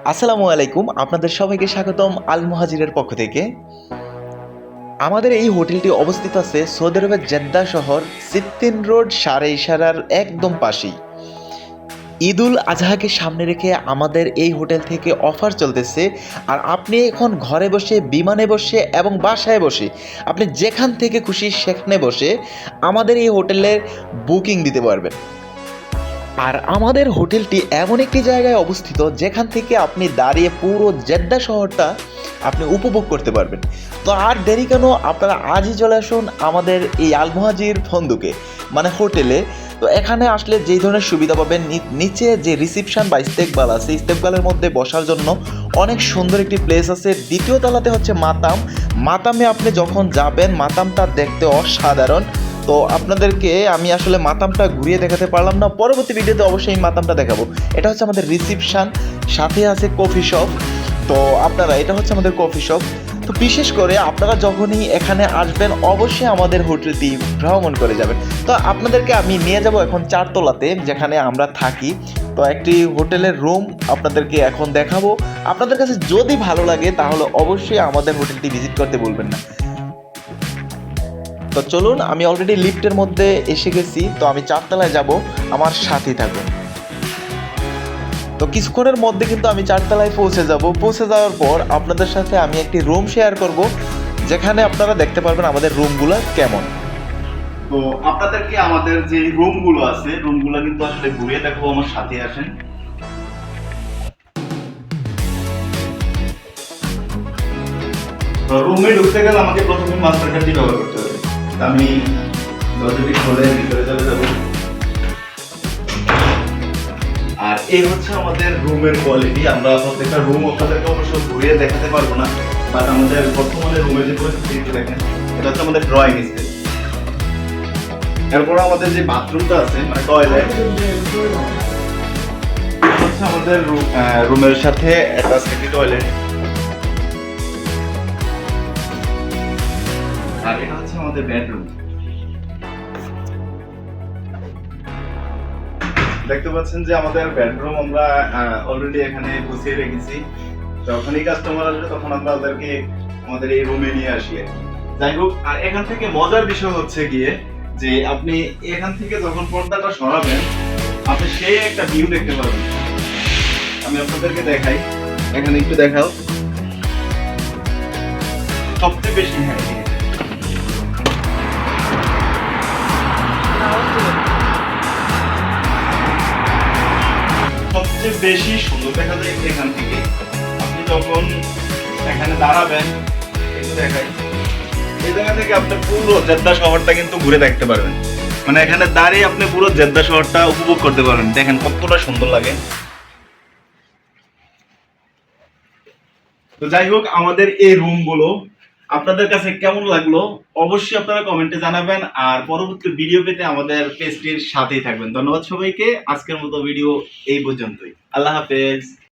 আসসালামু আলাইকুম, আপনাদের সবাইকে স্বাগতম আল মুহাজিরের পক্ষ থেকে। আমাদের এই হোটেলটি অবস্থিত আছে সৌদি আরবের জেদ্দা শহর, সিত্তিন রোড সারে ইশারার একদম পাশেই। ঈদুল আজহাকে সামনে রেখে আমাদের এই হোটেল থেকে অফার চলতেছে। আর আপনি এখন ঘরে বসে, বিমানে বসে এবং বাসায় বসে, আপনি যেখান থেকে খুশি সেখানে বসে আমাদের এই হোটেলের বুকিং দিতে পারবেন। আর আমাদের হোটেলটি এমন একটি জায়গায় অবস্থিত যেখান থেকে আপনি দাঁড়িয়ে পুরো জেদ্দা শহরটা আপনি উপভোগ করতে পারবেন। তো আর দেরি কেন, আপনারা আজই চলে আসুন আমাদের এই আল মুহাজির ফন্দুকে, মানে হোটেলে। তো এখানে আসলে যেই ধরনের সুবিধা পাবেন, নিচে যে রিসিপশন বা ইস্তেকবাল আছে, ইস্তেকবালের মধ্যে বসার জন্য অনেক সুন্দর একটি প্লেস আছে। দ্বিতীয় তলাতে হচ্ছে মাতাম। মাতামে আপনি যখন যাবেন, মাতামটা দেখতে অসাধারণ। তো আপনাদেরকে আমি আসলে মাতামটা ঘুরিয়ে দেখাতে পারলাম না, পরবর্তী ভিডিওতে অবশ্যই এই মাতামটা দেখাবো। এটা হচ্ছে আমাদের রিসিপশন, সাথে আছে কফি শপ। তো আপনারা, এটা হচ্ছে আমাদের কফি শপ। তো বিশেষ করে আপনারা যখনই এখানে আসবেন অবশ্যই আমাদের হোটেলটি ভ্রমণ করে যাবেন। তো আপনাদেরকে আমি নিয়ে যাব এখন 4 তলাতে, যেখানে আমরা থাকি। তো একটি হোটেলের রুম আপনাদেরকে এখন দেখাবো। আপনাদের কাছে যদি ভালো লাগে তাহলে অবশ্যই আমাদের হোটেলটি ভিজিট করতে ভুলবেন না। তো চলুন, আমি অলরেডি লিফটের মধ্যে এসে গেছি। তো আমি 4 তলায় যাব, আমার সাথেই থাকুন। তো কিছুক্ষণের মধ্যে কিন্তু আমি 4 তলায় পৌঁছে যাব। পৌঁছে যাওয়ার পর আপনাদের সাথে আমি একটি রুম শেয়ার করব, যেখানে আপনারা দেখতে পারবেন আমাদের রুমগুলো কেমন। তো আপনাদেরকে আমাদের যে রুমগুলো আছে, রুমগুলো কিন্তু আসলে ঘুরিয়ে দেখাবো, আমার সাথে আসেন। তো রুমে ঢুকতে গেলে আমাকে প্রথমে মাস্টার কার্ডটি ব্যবহার করতে হবে। আমি দরজাটি খুলে ভিতরে চলে যাব। আর এই হচ্ছে আমাদের রুমের কোয়ালিটি। আমরা প্রত্যেকটা রুম আপনাদেরকে অবশ্য ঘুরিয়ে দেখাতে পারবো না, বাট আমাদের বর্তমানে রুমের যে পরিস্থিতি দেখেন, এটা হচ্ছে আমাদের ড্রয়িং স্পেস। এরপর আমাদের যে বাথরুমটা আছে, মানে টয়লেট, হচ্ছে আমাদের রুমের সাথে অ্যাটাচ একটি টয়লেট। আর এটা হচ্ছে আমাদের বেডরুম। দেখতে পাচ্ছেন যে আমাদের বেডরুম আমরা অলরেডি এখানে গুছিয়ে রেখেছি। যখনই কাস্টমার আসবে তখন আমরা ওদেরকে আমাদের এই রুমে নিয়ে আসি। যাই হোক, আর এখান থেকে মজার বিষয় হচ্ছে গিয়ে যে আপনি এখান থেকে যখন পর্দাটা সরাবেন, আপনি সেই একটা ভিউ দেখতে পাবেন। আমি আপনাদেরকে দেখাই, এখানে একটু দেখাও। সবচেয়ে বেশি, হ্যাঁ, সবচেয়ে বেশি সুন্দর দেখা যায় এখান থেকে। আপনি যখন এখানে দাঁড়াবেন, একটু দেখাই, এই জায়গা থেকে আপনি পুরো জেদ্দা শহরটা কিন্তু ঘুরে দেখতে পারবেন। মানে এখানে দাঁড়িয়ে আপনি পুরো জেদ্দা শহরটা উপভোগ করতে পারবেন। দেখেন কতটা সুন্দর লাগে। তো যাই হোক, আমাদের এই রুমগুলো আপনাদের কাছে কেমন লাগলো অবশ্যই আপনারা কমেন্টে জানাবেন। আর পরবর্তী ভিডিও পেতে আমাদের পেজটির সাথেই থাকবেন। ধন্যবাদ সবাইকে। আজকের মতো ভিডিও এই পর্যন্তই। আল্লাহ হাফেজ।